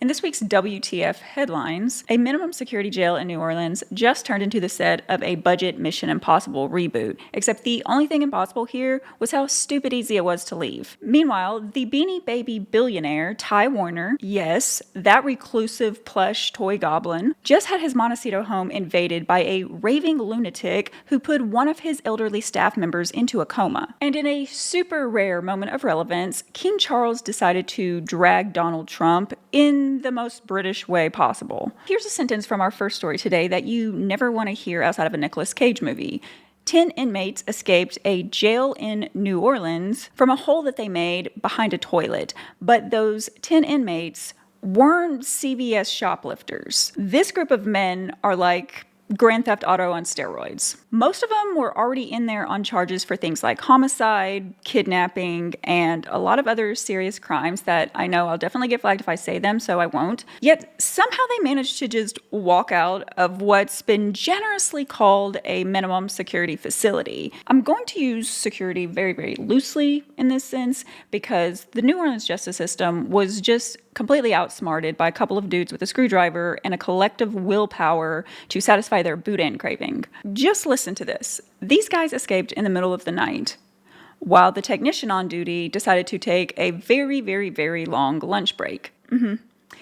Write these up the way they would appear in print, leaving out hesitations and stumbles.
In this week's WTF headlines, a minimum security jail in New Orleans just turned into the set of a budget Mission Impossible reboot, except the only thing impossible here was how stupid easy it was to leave. Meanwhile, the Beanie Baby billionaire Ty Warner, yes, that reclusive plush toy goblin, just had his Montecito home invaded by a raving lunatic who put one of his elderly staff members into a coma. And in a super rare moment of relevance, King Charles decided to drag Donald Trump in the most British way possible. Here's a sentence from our first story today that you never want to hear outside of a Nicolas Cage movie. 10 inmates escaped a jail in New Orleans from a hole that they made behind a toilet, but those 10 inmates weren't CVS shoplifters. This group of men are like Grand Theft Auto on steroids. Most of them were already in there on charges for things like homicide, kidnapping, and a lot of other serious crimes that I know I'll definitely get flagged if I say them, so I won't. Yet somehow they managed to just walk out of what's been generously called a minimum security facility. I'm going to use security very, very loosely in this sense because the New Orleans justice system was just completely outsmarted by a couple of dudes with a screwdriver and a collective willpower to satisfy their boudin craving. Just listen to this. These guys escaped in the middle of the night, while the technician on duty decided to take a very, very, very long lunch break.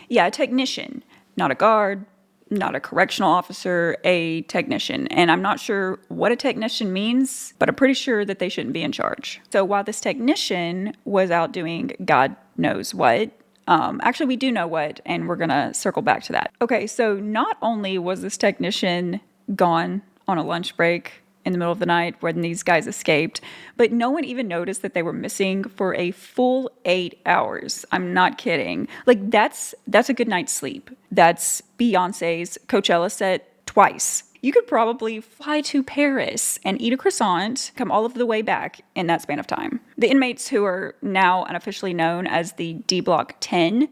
Yeah, a technician, not a guard, not a correctional officer, a technician. And I'm not sure what a technician means, but I'm pretty sure that they shouldn't be in charge. So while this technician was out doing God knows what, actually, we do know what, and we're going to circle back to that. Okay, so not only was this technician gone on a lunch break in the middle of the night when these guys escaped, but no one even noticed that they were missing for a full 8 hours. I'm not kidding. Like, that's a good night's sleep. That's Beyonce's Coachella set twice. You could probably fly to Paris and eat a croissant, come all of the way back in that span of time. The inmates, who are now unofficially known as the D Block 10,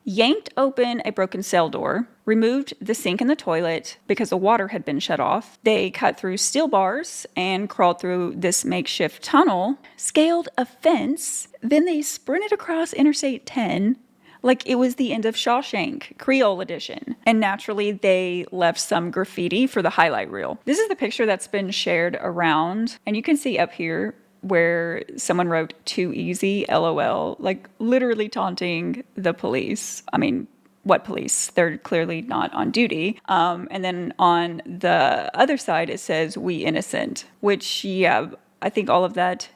yanked open a broken cell door, removed the sink in the toilet because the water had been shut off. They cut through steel bars and crawled through this makeshift tunnel, scaled a fence, then they sprinted across Interstate 10 like it was the end of Shawshank, Creole edition. And naturally, they left some graffiti for the highlight reel. This is the picture that's been shared around, and you can see up here where someone wrote "too easy, LOL," like literally taunting the police. I mean, what police? They're clearly not on duty. And then on the other side, it says "we innocent," which, yeah, I think all of that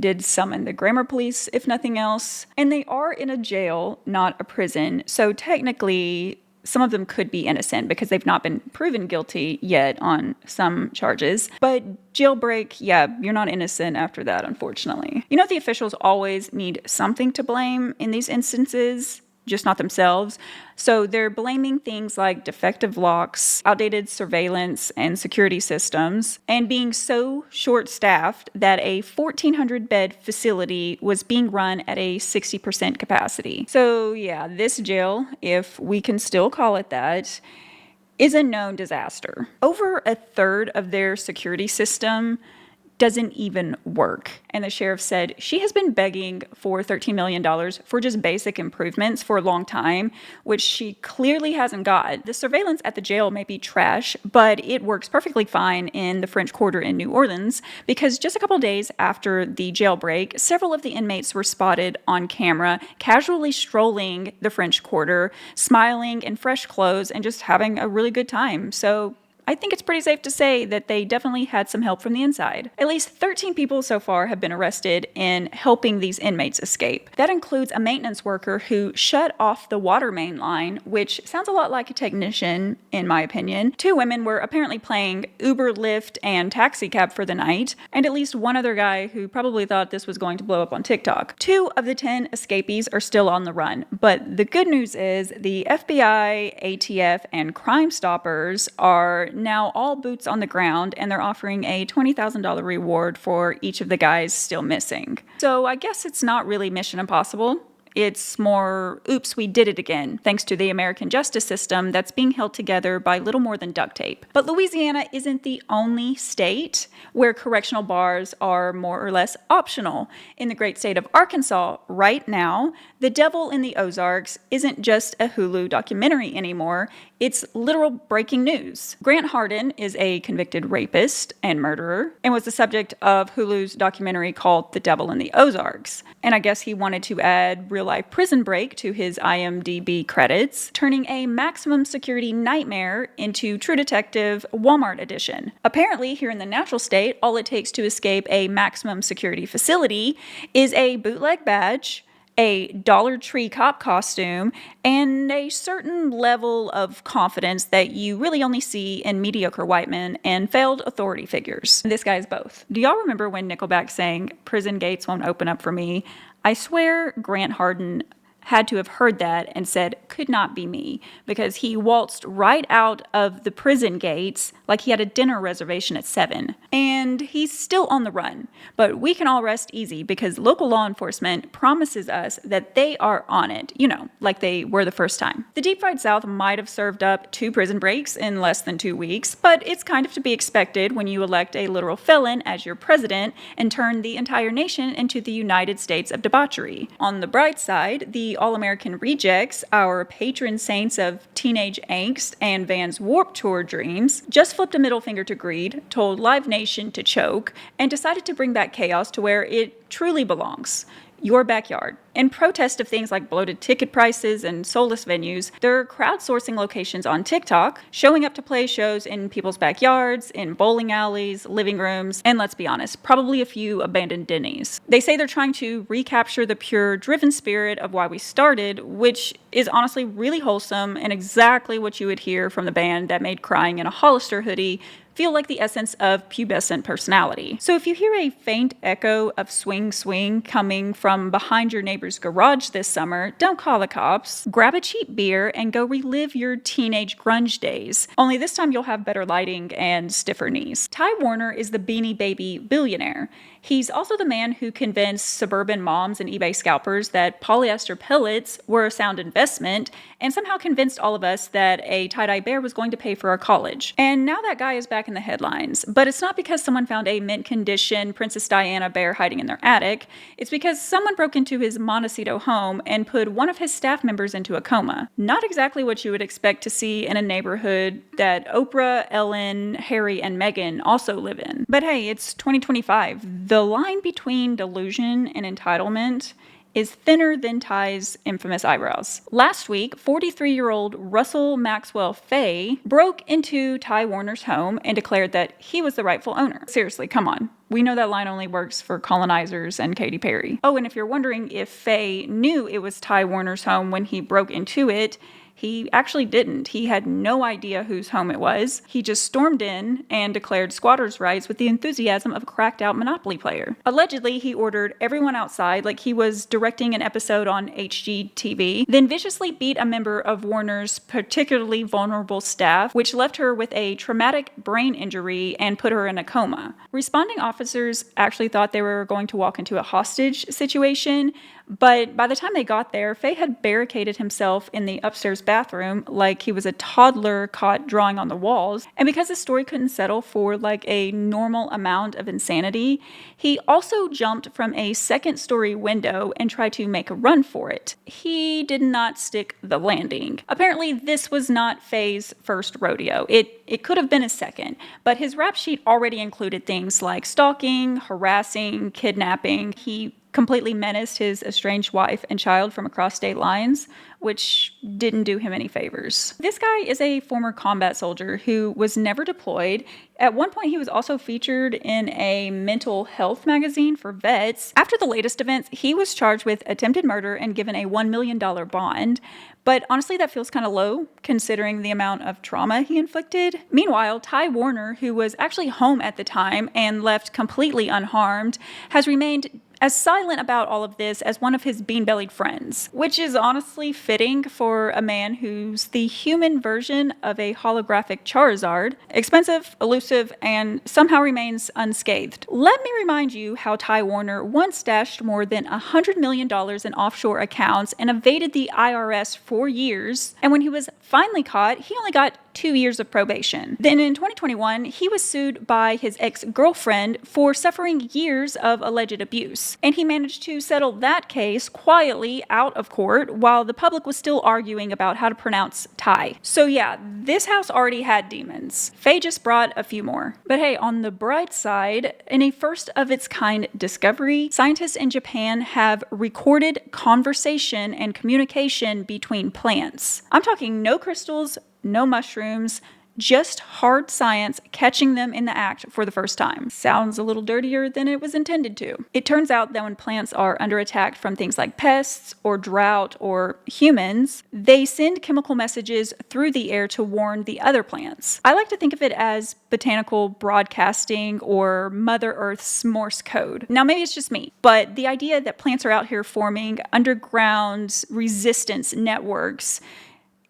did summon the grammar police, if nothing else. And they are in a jail, not a prison. So technically, some of them could be innocent because they've not been proven guilty yet on some charges. But jailbreak, yeah, you're not innocent after that, unfortunately. You know, the officials always need something to blame in these instances, just not themselves. So they're blaming things like defective locks, outdated surveillance and security systems, and being so short-staffed that a 1,400-bed facility was being run at a 60% capacity. So yeah, this jail, if we can still call it that, is a known disaster. Over a third of their security system doesn't even work. And the sheriff said she has been begging for $13 million for just basic improvements for a long time, which she clearly hasn't got. The surveillance at the jail may be trash, but it works perfectly fine in the French Quarter in New Orleans because just a couple days after the jailbreak, several of the inmates were spotted on camera casually strolling the French Quarter, smiling in fresh clothes and just having a really good time. So I think it's pretty safe to say that they definitely had some help from the inside. At least 13 people so far have been arrested in helping these inmates escape. That includes a maintenance worker who shut off the water main line, which sounds a lot like a technician, in my opinion. 2 women were apparently playing Uber, Lyft, and taxi cab for the night, and at least one other guy who probably thought this was going to blow up on TikTok. 2 of the 10 escapees are still on the run, but the good news is the FBI, ATF, and Crime Stoppers are now all boots on the ground, and they're offering a $20,000 reward for each of the guys still missing. So I guess it's not really Mission Impossible. It's more, oops, we did it again, thanks to the American justice system that's being held together by little more than duct tape. But Louisiana isn't the only state where correctional bars are more or less optional. In the great state of Arkansas, right now, The Devil in the Ozarks isn't just a Hulu documentary anymore, it's literal breaking news. Grant Hardin is a convicted rapist and murderer and was the subject of Hulu's documentary called The Devil in the Ozarks. And I guess he wanted to add real-life Prison Break to his IMDb credits, turning a maximum security nightmare into True Detective Walmart edition. Apparently, here in the natural state, all it takes to escape a maximum security facility is a bootleg badge, a Dollar Tree cop costume, and a certain level of confidence that you really only see in mediocre white men and failed authority figures. This guy's both. Do y'all remember when Nickelback sang, "Prison gates won't open up for me"? I swear Grant Hardin had to have heard that and said, "Could not be me," because he waltzed right out of the prison gates like he had a dinner reservation at 7. And he's still on the run. But we can all rest easy because local law enforcement promises us that they are on it, like they were the first time. The Deep Fried South might have served up 2 prison breaks in less than 2 weeks, but it's kind of to be expected when you elect a literal felon as your president and turn the entire nation into the United States of debauchery. On the bright side, the All-American Rejects, our patron saints of teenage angst and Van's Warped Tour dreams, just flipped a middle finger to greed, told Live Nation to choke, and decided to bring back chaos to where it truly belongs. Your backyard. In protest of things like bloated ticket prices and soulless venues, they're crowdsourcing locations on TikTok, showing up to play shows in people's backyards, in bowling alleys, living rooms, and let's be honest, probably a few abandoned Denny's. They say they're trying to recapture the pure, driven spirit of why we started, which is honestly really wholesome and exactly what you would hear from the band that made crying in a Hollister hoodie feel like the essence of pubescent personality. So if you hear a faint echo of swing swing coming from behind your neighbor's garage this summer, don't call the cops. Grab a cheap beer and go relive your teenage grunge days. Only this time you'll have better lighting and stiffer knees. Ty Warner is the Beanie Baby billionaire. He's also the man who convinced suburban moms and eBay scalpers that polyester pellets were a sound investment and somehow convinced all of us that a tie-dye bear was going to pay for our college. And now that guy is back in the headlines. But it's not because someone found a mint condition Princess Diana bear hiding in their attic. It's because someone broke into his Montecito home and put one of his staff members into a coma. Not exactly what you would expect to see in a neighborhood that Oprah, Ellen, Harry, and Meghan also live in. But hey, it's 2025. The line between delusion and entitlement is thinner than Ty's infamous eyebrows. Last week, 43-year-old Russell Maxwell Fay broke into Ty Warner's home and declared that he was the rightful owner. Seriously, come on. We know that line only works for colonizers and Katy Perry. Oh, and if you're wondering if Fay knew it was Ty Warner's home when he broke into it, he actually didn't. He had no idea whose home it was. He just stormed in and declared squatters' rights with the enthusiasm of a cracked-out Monopoly player. Allegedly, he ordered everyone outside like he was directing an episode on HGTV, then viciously beat a member of Warner's particularly vulnerable staff, which left her with a traumatic brain injury and put her in a coma. Responding officers actually thought they were going to walk into a hostage situation, but by the time they got there, Fay had barricaded himself in the upstairs bathroom like he was a toddler caught drawing on the walls. And because the story couldn't settle for like a normal amount of insanity, he also jumped from a second-story window and tried to make a run for it. He did not stick the landing. Apparently, this was not Fay's first rodeo. It could have been a second, but his rap sheet already included things like stalking, harassing, kidnapping. He completely menaced his estranged wife and child from across state lines, which didn't do him any favors. This guy is a former combat soldier who was never deployed. At one point, he was also featured in a mental health magazine for vets. After the latest events, he was charged with attempted murder and given a $1 million bond. But honestly, that feels kind of low, considering the amount of trauma he inflicted. Meanwhile, Ty Warner, who was actually home at the time and left completely unharmed, has remained as silent about all of this as one of his bean-bellied friends, which is honestly fitting for a man who's the human version of a holographic Charizard, expensive, elusive, and somehow remains unscathed. Let me remind you how Ty Warner once stashed more than $100 million in offshore accounts and evaded the IRS for years, and when he was finally caught, he only got 2 years of probation. Then in 2021, he was sued by his ex-girlfriend for suffering years of alleged abuse. And he managed to settle that case quietly out of court while the public was still arguing about how to pronounce Ty. So yeah, this house already had demons. Faye just brought a few more. But hey, on the bright side, in a first of its kind discovery, scientists in Japan have recorded conversation and communication between plants. I'm talking no crystals, no mushrooms, just hard science catching them in the act for the first time. Sounds a little dirtier than it was intended to. It turns out that when plants are under attack from things like pests or drought or humans, they send chemical messages through the air to warn the other plants. I like to think of it as botanical broadcasting or Mother Earth's Morse code. Now, maybe it's just me, but the idea that plants are out here forming underground resistance networks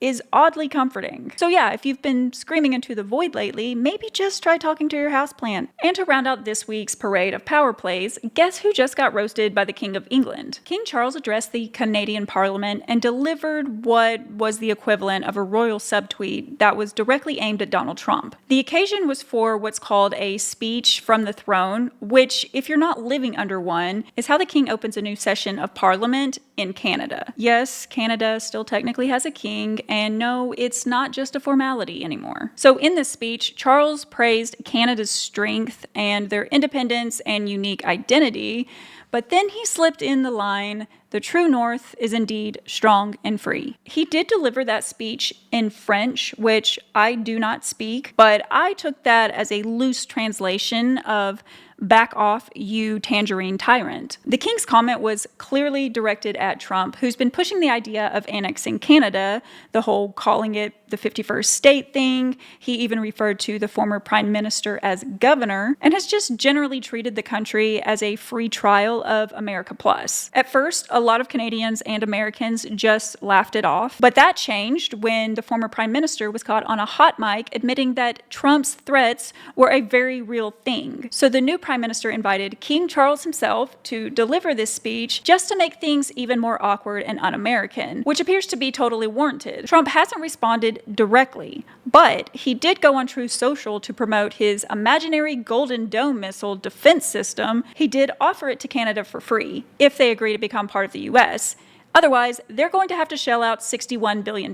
is oddly comforting. So yeah, if you've been screaming into the void lately, maybe just try talking to your houseplant. And to round out this week's parade of power plays, guess who just got roasted by the King of England? King Charles addressed the Canadian Parliament and delivered what was the equivalent of a royal subtweet that was directly aimed at Donald Trump. The occasion was for what's called a speech from the throne, which, if you're not living under one, is how the king opens a new session of Parliament in Canada. Yes, Canada still technically has a king, and no, it's not just a formality anymore. So in this speech, Charles praised Canada's strength and their independence and unique identity, but then he slipped in the line, "The true North is indeed strong and free." He did deliver that speech in French, which I do not speak, but I took that as a loose translation of "back off, you tangerine tyrant." The king's comment was clearly directed at Trump, who's been pushing the idea of annexing Canada, the whole calling it the 51st state thing. He even referred to the former prime minister as governor, and has just generally treated the country as a free trial of America Plus. At first, a lot of Canadians and Americans just laughed it off, but that changed when the former prime minister was caught on a hot mic admitting that Trump's threats were a very real thing. So the new prime minister invited King Charles himself to deliver this speech just to make things even more awkward and un-American, which appears to be totally warranted. Trump hasn't responded directly, but he did go on Truth Social to promote his imaginary Golden Dome missile defense system. He did offer it to Canada for free, if they agree to become part of the US. Otherwise, they're going to have to shell out $61 billion.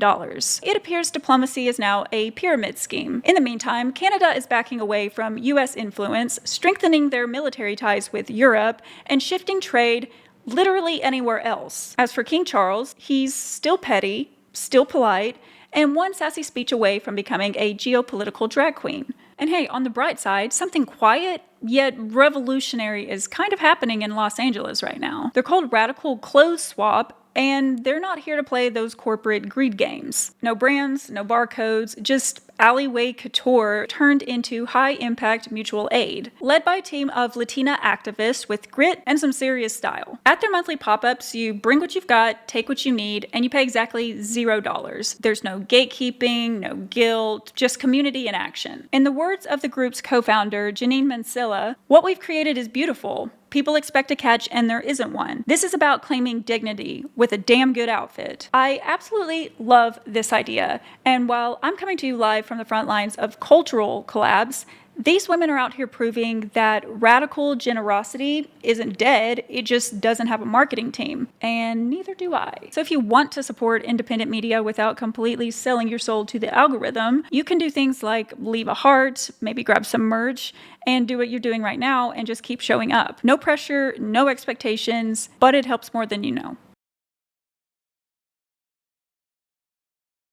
It appears diplomacy is now a pyramid scheme. In the meantime, Canada is backing away from US influence, strengthening their military ties with Europe, and shifting trade literally anywhere else. As for King Charles, he's still petty, still polite, and one sassy speech away from becoming a geopolitical drag queen. And hey, on the bright side, something quiet yet revolutionary is kind of happening in Los Angeles right now. They're called radical clothes swap, and they're not here to play those corporate greed games. No brands, no barcodes, just alleyway couture turned into high-impact mutual aid, led by a team of Latina activists with grit and some serious style. At their monthly pop-ups, you bring what you've got, take what you need, and you pay exactly $0. There's no gatekeeping, no guilt, just community in action. In the words of the group's co-founder, Janine Mansilla, "What we've created is beautiful. People expect a catch and there isn't one. This is about claiming dignity with a damn good outfit." I absolutely love this idea. And while I'm coming to you live from the front lines of cultural collabs, these women are out here proving that radical generosity isn't dead, it just doesn't have a marketing team. And neither do I. So if you want to support independent media without completely selling your soul to the algorithm, you can do things like leave a heart, maybe grab some merch, and do what you're doing right now and just keep showing up. No pressure, no expectations, but it helps more than you know.